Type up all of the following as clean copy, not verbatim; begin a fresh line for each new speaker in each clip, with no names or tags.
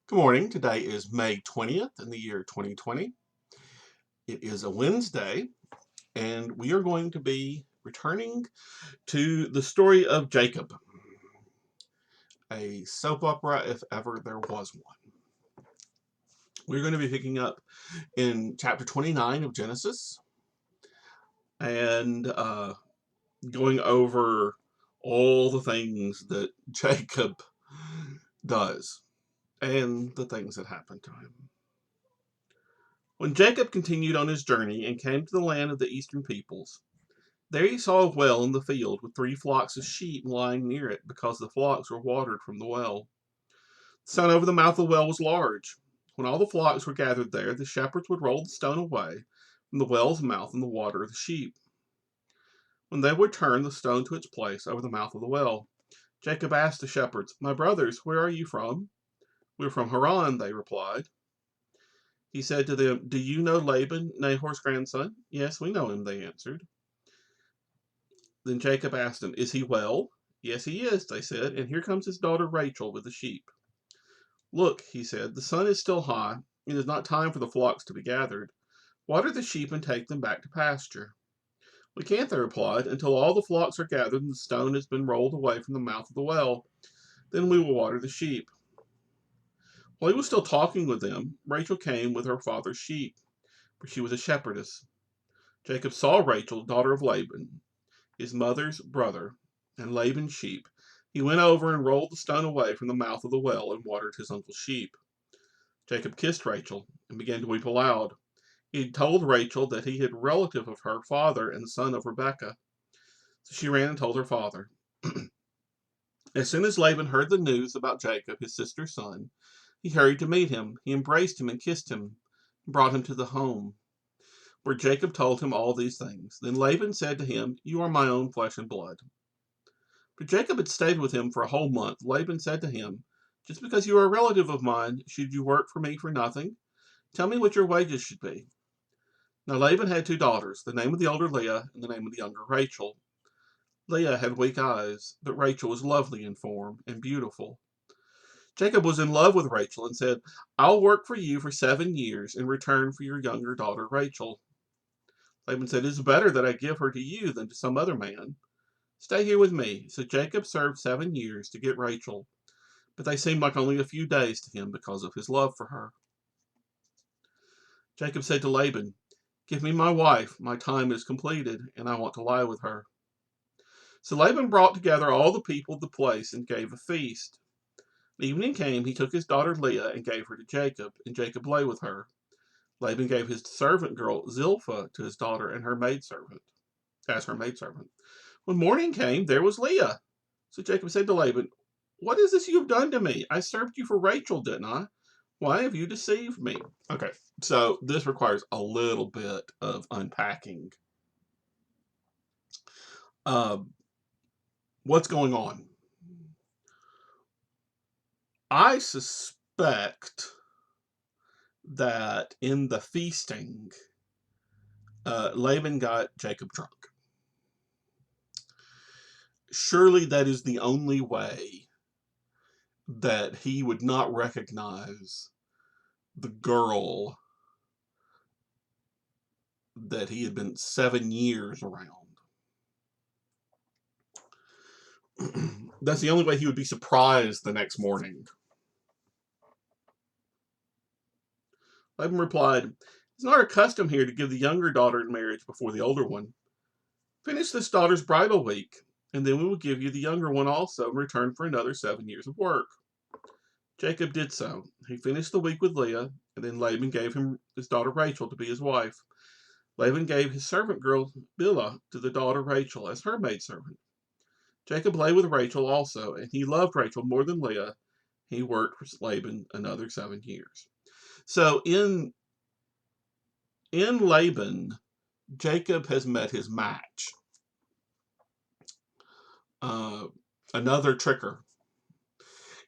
Good morning. Today is May 20th in the year 2020. It is a Wednesday, and we are going to be returning to the story of Jacob, a soap opera if ever there was one. We're going to be picking up in chapter 29 of Genesis and going over all the things that Jacob does and the things that happen to him. When Jacob continued on his journey and came to the land of the eastern peoples, there he saw a well in the field with 3 flocks of sheep lying near it, because the flocks were watered from the well. The sun over the mouth of the well was large. When all the flocks were gathered there, the shepherds would roll the stone away from the well's mouth and the water the sheep. When they would turn the stone to its place over the mouth of the well, Jacob asked the shepherds, "My brothers, where are you from?" "We're from Haran," they replied. He said to them, "Do you know Laban, Nahor's grandson?" "Yes, we know him," they answered. Then Jacob asked them, "Is he well?" "Yes, he is," they said, "and here comes his daughter Rachel with the sheep." "Look," he said, "the sun is still high. It is not time for the flocks to be gathered. Water the sheep and take them back to pasture." "We can't," they replied, "until all the flocks are gathered and the stone has been rolled away from the mouth of the well. Then we will water the sheep." While he was still talking with them, Rachel came with her father's sheep, for she was a shepherdess. Jacob saw Rachel, daughter of Laban, his mother's brother, and Laban's sheep. He went over and rolled the stone away from the mouth of the well and watered his uncle's sheep. Jacob kissed Rachel and began to weep aloud. He had told Rachel that he had a relative of her father and the son of Rebekah. So she ran and told her father. As soon as Laban heard the news about Jacob, his sister's son, he hurried to meet him. He embraced him and kissed him and brought him to the home, where Jacob told him all these things. Then Laban said to him, "You are my own flesh and blood." But Jacob had stayed with him for a whole month. Laban said to him, "Just because you are a relative of mine, should you work for me for nothing? Tell me what your wages should be." Now Laban had 2 daughters, the name of the older Leah and the name of the younger Rachel. Leah had weak eyes, but Rachel was lovely in form and beautiful. Jacob was in love with Rachel and said, "I'll work for you for 7 years in return for your younger daughter Rachel." Laban said, "It is better that I give her to you than to some other man. Stay here with me." So Jacob served 7 years to get Rachel, but they seemed like only a few days to him because of his love for her. Jacob said to Laban, "Give me my wife. My time is completed, and I want to lie with her." So Laban brought together all the people of the place and gave a feast. When evening came, he took his daughter Leah and gave her to Jacob, and Jacob lay with her. Laban gave his servant girl Zilpah to his daughter and her maidservant as her maidservant. When morning came, there was Leah. So Jacob said to Laban, "What is this you have done to me? I served you for Rachel, didn't I? Why have you deceived me?" Okay, so this requires a little bit of unpacking. Uh, what's going on? I suspect that in the feasting, Laban got Jacob drunk. Surely that is the only way that he would not recognize the girl that he had been 7 years around. That's the only way he would be surprised the next morning. Laban replied, "It's not our custom here to give the younger daughter in marriage before the older one. Finish this daughter's bridal week, and then we will give you the younger one also in return for another 7 years of work." Jacob did so. He finished the week with Leah, and then Laban gave him his daughter Rachel to be his wife. Laban gave his servant girl Bilhah to the daughter Rachel as her maidservant. Jacob lay with Rachel also, and he loved Rachel more than Leah. He worked for Laban another 7 years. So in Laban, Jacob has met his match. Uh, Another tricker.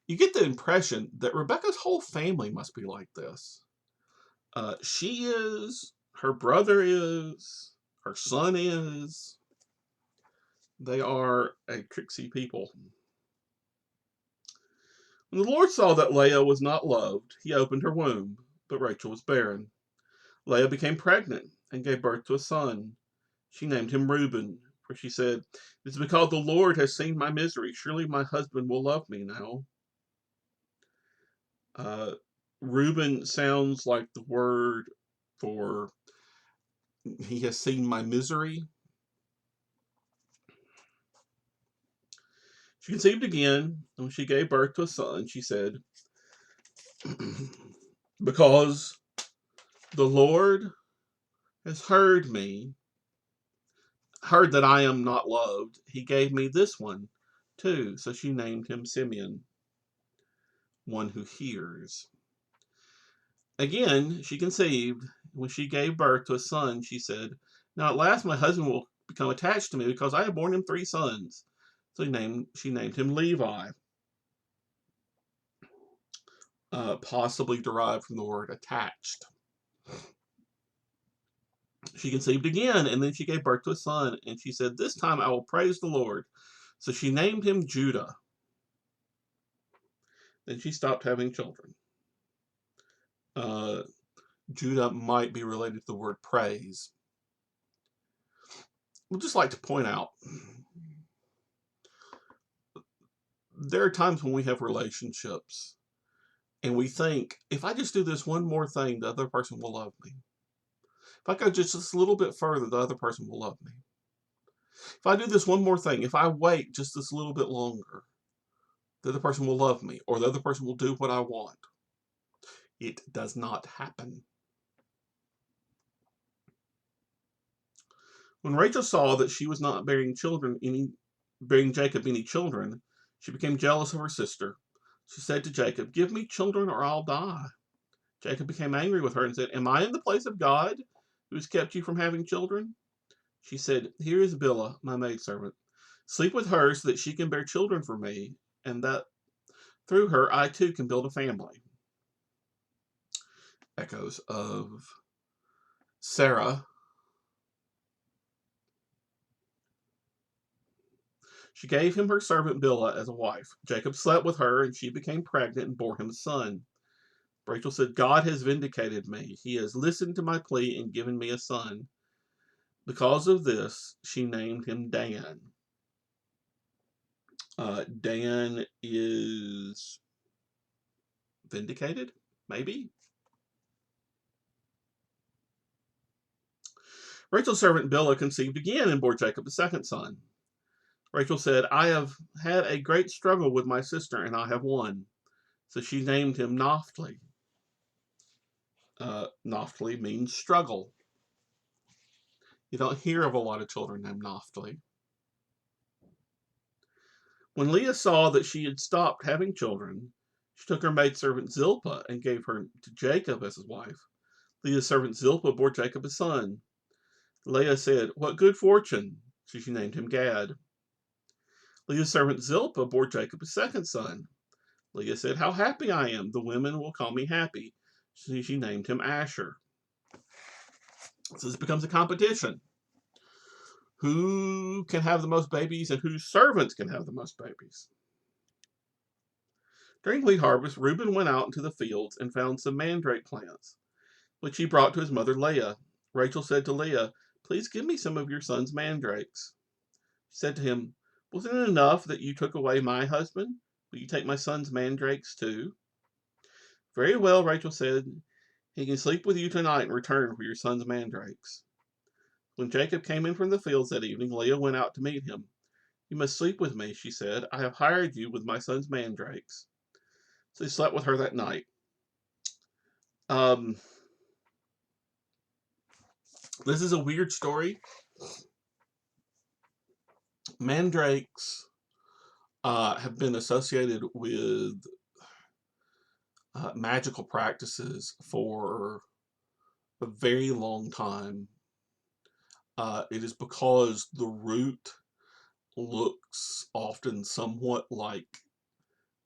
You get the impression that Rebecca's whole family must be like this. She is, her brother is, her son is. They are a tricksy people. When the Lord saw that Leah was not loved, he opened her womb, but Rachel was barren. Leah became pregnant and gave birth to a son. She named him Reuben, for she said, "It is because the Lord has seen my misery. Surely my husband will love me now." Uh, Reuben sounds like the word for he has seen my misery. She conceived again, and when she gave birth to a son, she said, "Because the Lord has heard that I am not loved, he gave me this one too." So she named him Simeon, one who hears. Again, she conceived. When she gave birth to a son, she said, "Now at last my husband will become attached to me because I have borne him 3 sons." So she named him Levi, possibly derived from the word attached. She conceived again, and then she gave birth to a son, and she said, "This time I will praise the Lord." So she named him Judah. Then she stopped having children. Uh, Judah might be related to the word praise. We'd just like to point out there are times when we have relationships and we think, if I just do this one more thing, the other person will love me. If I go just a little bit further, the other person will love me. If I do this one more thing, if I wait just this little bit longer, the other person will love me, or the other person will do what I want. It does not happen. When Rachel saw that she was not bearing Jacob any children, she became jealous of her sister. She said to Jacob, "Give me children or I'll die." Jacob became angry with her and said, "Am I in the place of God, who has kept you from having children?" She said, "Here is Bilhah, my maidservant. Sleep with her so that she can bear children for me, and that through her I too can build a family." Echoes of Sarah. She gave him her servant Bilhah as a wife. Jacob slept with her, and she became pregnant and bore him a son. Rachel said, "God has vindicated me. He has listened to my plea and given me a son." Because of this, she named him Dan. Dan is vindicated, maybe. Rachel's servant Bilhah conceived again and bore Jacob a second son. Rachel said, "I have had a great struggle with my sister, and I have won." So she named him Naphtali. Naphtali means struggle. You don't hear of a lot of children named Naphtali. When Leah saw that she had stopped having children, she took her maidservant Zilpah and gave her to Jacob as his wife. Leah's servant Zilpah bore Jacob a son. Leah said, "What good fortune!" So she named him Gad. Leah's servant Zilpah bore Jacob a second son. Leah said, "How happy I am! The women will call me happy." So she named him Asher. So this becomes a competition. Who can have the most babies and whose servants can have the most babies? During wheat harvest, Reuben went out into the fields and found some mandrake plants, which he brought to his mother Leah. Rachel said to Leah, "Please give me some of your son's mandrakes." She said to him, "Wasn't it enough that you took away my husband? Will you take my son's mandrakes too?" "Very well," Rachel said. "He can sleep with you tonight in return for your son's mandrakes." When Jacob came in from the fields that evening, Leah went out to meet him. "You must sleep with me," she said. "I have hired you with my son's mandrakes." So he slept with her that night. Um, this is a weird story. Mandrakes have been associated with magical practices for a very long time. It is because the root looks often somewhat like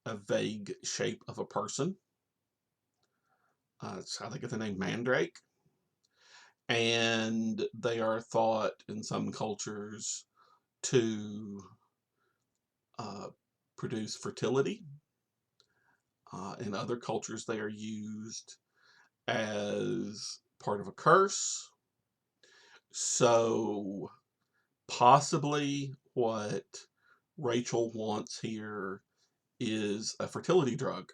a vague shape of a person. That's how they get the name Mandrake. And they are thought in some cultures to produce fertility. In other cultures, they are used as part of a curse. So possibly what Rachel wants here is a fertility drug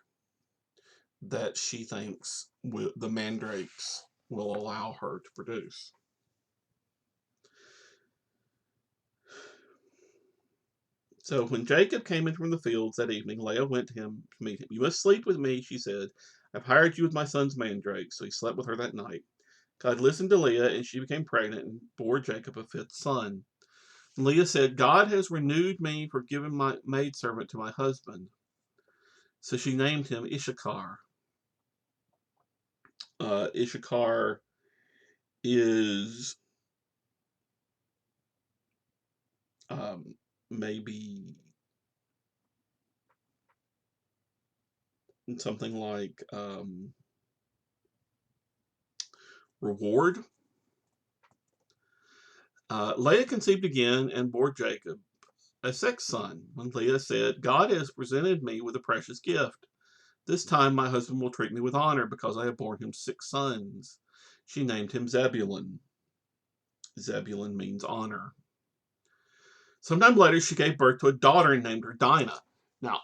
that she thinks the mandrakes will allow her to produce. So when Jacob came in from the fields that evening, Leah went to him to meet him. "You must sleep with me," she said. "I've hired you with my son's mandrake." So he slept with her that night. God listened to Leah, and she became pregnant and bore Jacob a fifth son. And Leah said, "God has renewed me for giving my maidservant to my husband." So she named him Issachar. Issachar is maybe something like reward. Leah conceived again and bore Jacob a sixth son. When Leah said, "God has presented me with a precious gift. This time my husband will treat me with honor because I have borne him six sons." She named him Zebulun. Zebulun means honor. Sometime later, she gave birth to a daughter and named her Dinah. Now,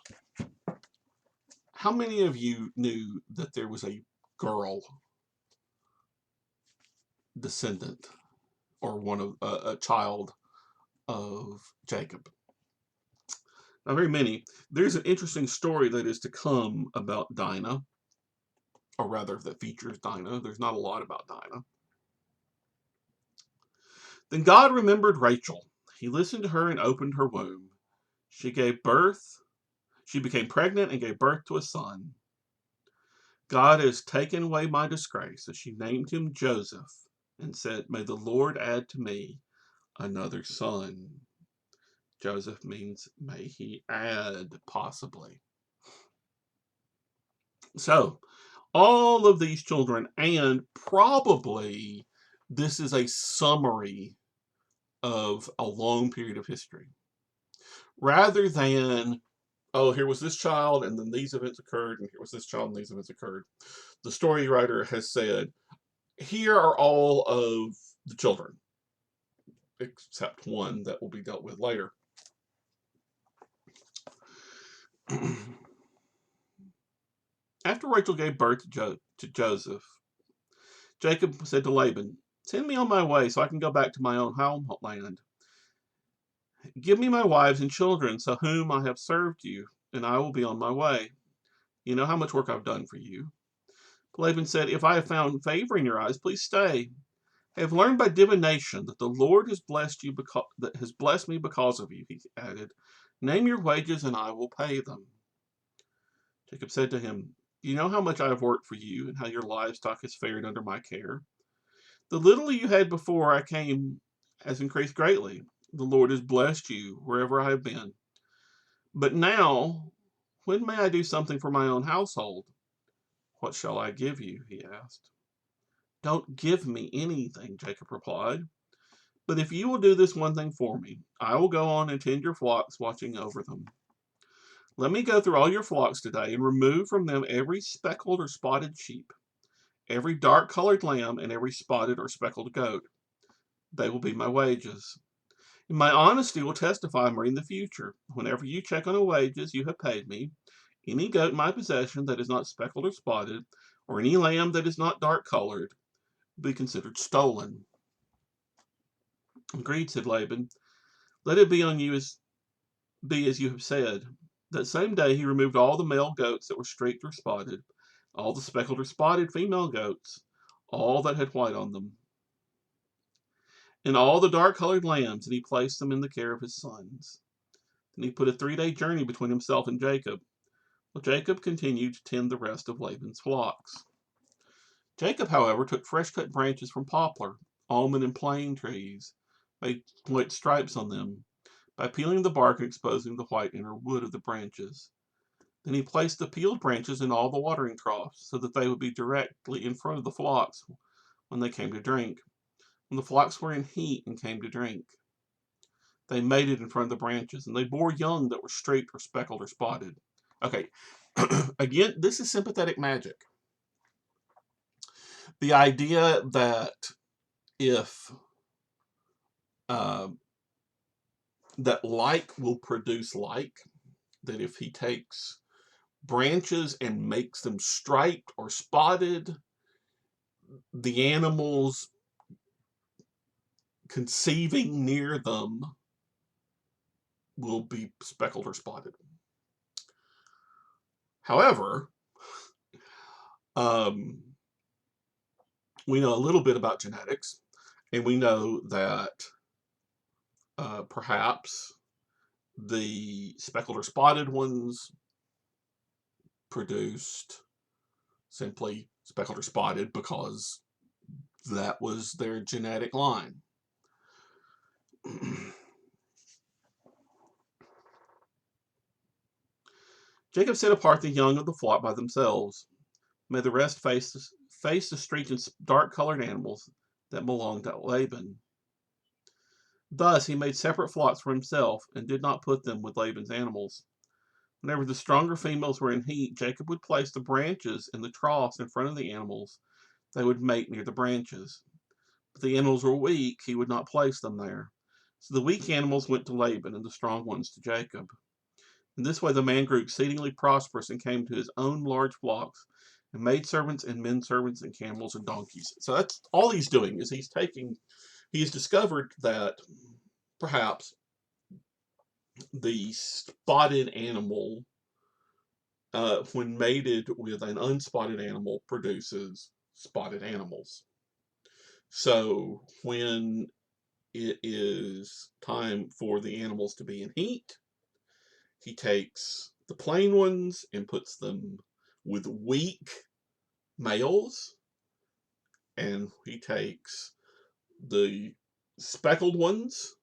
how many of you knew that there was a girl descendant or one of a child of Jacob? Not very many. There's an interesting story that is to come about Dinah, or rather that features Dinah. There's not a lot about Dinah. Then God remembered Rachel. He listened to her and opened her womb. She gave birth. She became pregnant and gave birth to a son. God has taken away my disgrace. So she named him Joseph and said, "May the Lord add to me another son." Joseph means may he add, possibly. So, all of these children, and probably this is a summary of a long period of history. Rather than, oh, here was this child, and then these events occurred, and here was this child, and these events occurred. The story writer has said, here are all of the children, except one that will be dealt with later. After Rachel gave birth to Joseph, Jacob said to Laban, "Send me on my way so I can go back to my own homeland. Give me my wives and children, so whom I have served you, and I will be on my way. You know how much work I've done for you." Laban said, "If I have found favor in your eyes, please stay. I have learned by divination that the Lord has blessed me because of you," he added. "Name your wages, and I will pay them." Jacob said to him, "You know how much I have worked for you, and how your livestock has fared under my care. The little you had before I came has increased greatly. The Lord has blessed you wherever I have been. But now, when may I do something for my own household?" "What shall I give you?" he asked. "Don't give me anything," Jacob replied. "But if you will do this one thing for me, I will go on and tend your flocks, watching over them. Let me go through all your flocks today and remove from them every speckled or spotted sheep, every dark-colored lamb, and every spotted or speckled goat. They will be my wages. And my honesty will testify more in the future. Whenever you check on the wages you have paid me, any goat in my possession that is not speckled or spotted, or any lamb that is not dark-colored, will be considered stolen." "Agreed," said Laban. "Let it be on you as you have said." That same day he removed all the male goats that were streaked or spotted, all the speckled or spotted female goats, all that had white on them, and all the dark-colored lambs, and he placed them in the care of his sons. Then he put a 3-day journey between himself and Jacob, while Jacob continued to tend the rest of Laban's flocks. Jacob, however, took fresh-cut branches from poplar, almond, and plane trees, made white stripes on them, by peeling the bark and exposing the white inner wood of the branches. Then he placed the peeled branches in all the watering troughs, so that they would be directly in front of the flocks when they came to drink. When the flocks were in heat and came to drink, they mated in front of the branches, and they bore young that were streaked or speckled or spotted. Okay, Again, this is sympathetic magic. The idea that if uh, that like will produce like, that if he takes branches and makes them striped or spotted, the animals conceiving near them will be speckled or spotted. However, um, we know a little bit about genetics, and we know that perhaps the speckled or spotted ones produced simply speckled or spotted because that was their genetic line. Jacob set apart the young of the flock by themselves. May the rest face the strange and dark-colored animals that belonged to Laban. Thus he made separate flocks for himself, and did not put them with Laban's animals. Whenever the stronger females were in heat, Jacob would place the branches in the troughs in front of the animals. They would mate near the branches. But the animals were weak, he would not place them there. So the weak animals went to Laban, and the strong ones to Jacob. In this way the man grew exceedingly prosperous, and came to his own large flocks, and maidservants and men servants and camels and donkeys. So that's all he's doing, is he's discovered that perhaps the spotted animal, when mated with an unspotted animal, produces spotted animals. So when it is time for the animals to be in heat, he takes the plain ones and puts them with weak males, and he takes the speckled ones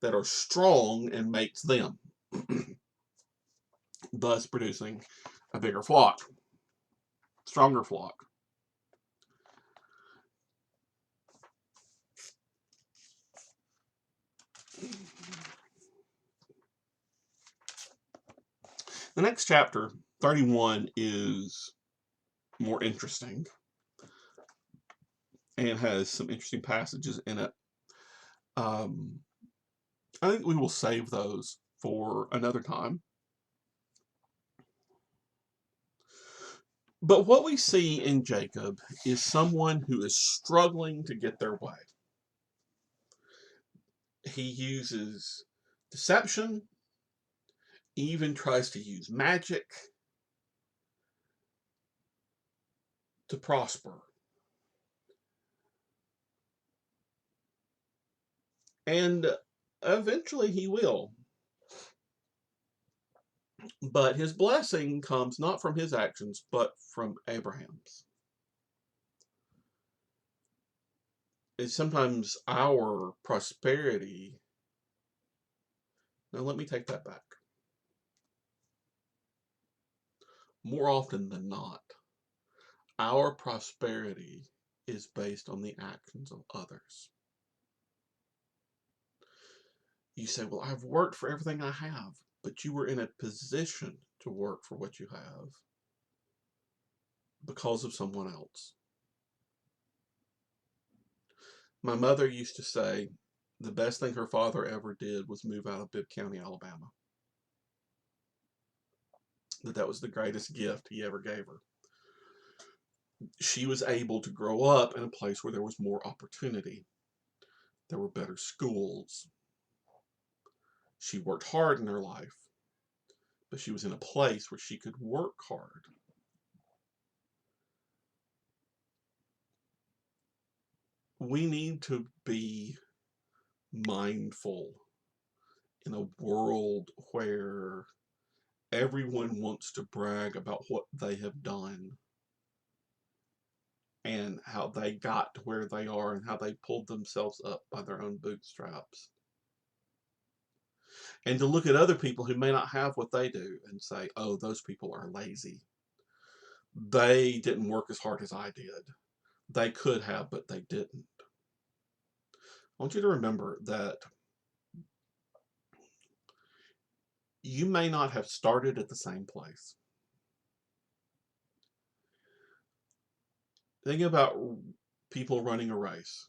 that are strong and mates them, thus producing a bigger flock, stronger flock. The next chapter, 31, is more interesting and has some interesting passages in it. I think we will save those for another time. But what we see in Jacob is someone who is struggling to get their way. He uses deception, even tries to use magic to prosper. And eventually he will. But his blessing comes not from his actions, but from Abraham's. It's sometimes our prosperity. Now, let me take that back. More often than not, our prosperity is based on the actions of others. You say, well, I've worked for everything I have, but you were in a position to work for what you have because of someone else. My mother used to say the best thing her father ever did was move out of Bibb County, Alabama. That was the greatest gift he ever gave her. She was able to grow up in a place where there was more opportunity. There were better schools. She worked hard in her life, but she was in a place where she could work hard. We need to be mindful in a world where everyone wants to brag about what they have done and how they got to where they are and how they pulled themselves up by their own bootstraps. And to look at other people who may not have what they do and say, oh, those people are lazy. They didn't work as hard as I did. They could have, but they didn't. I want you to remember that you may not have started at the same place. Think about people running a race.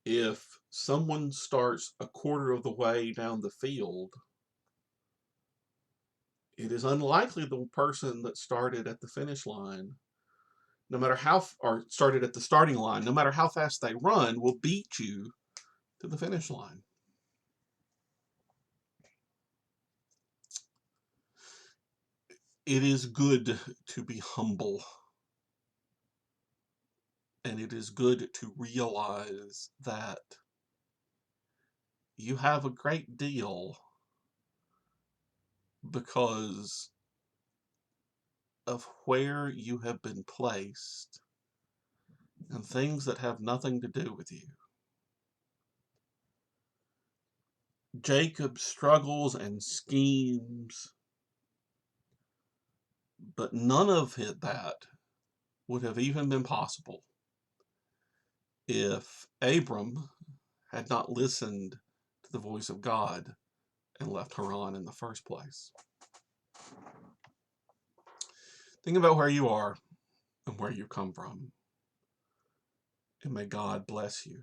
If someone starts a quarter of the way down the field, it is unlikely the person that started at the finish line, no matter how, or started at the starting line, no matter how fast they run, will beat you to the finish line. It is good to be humble, and it is good to realize that you have a great deal because of where you have been placed and things that have nothing to do with you. Jacob struggles and schemes, but none of that would have even been possible if Abram had not listened to the voice of God and left Haran in the first place. Think about where you are and where you come from, and may God bless you.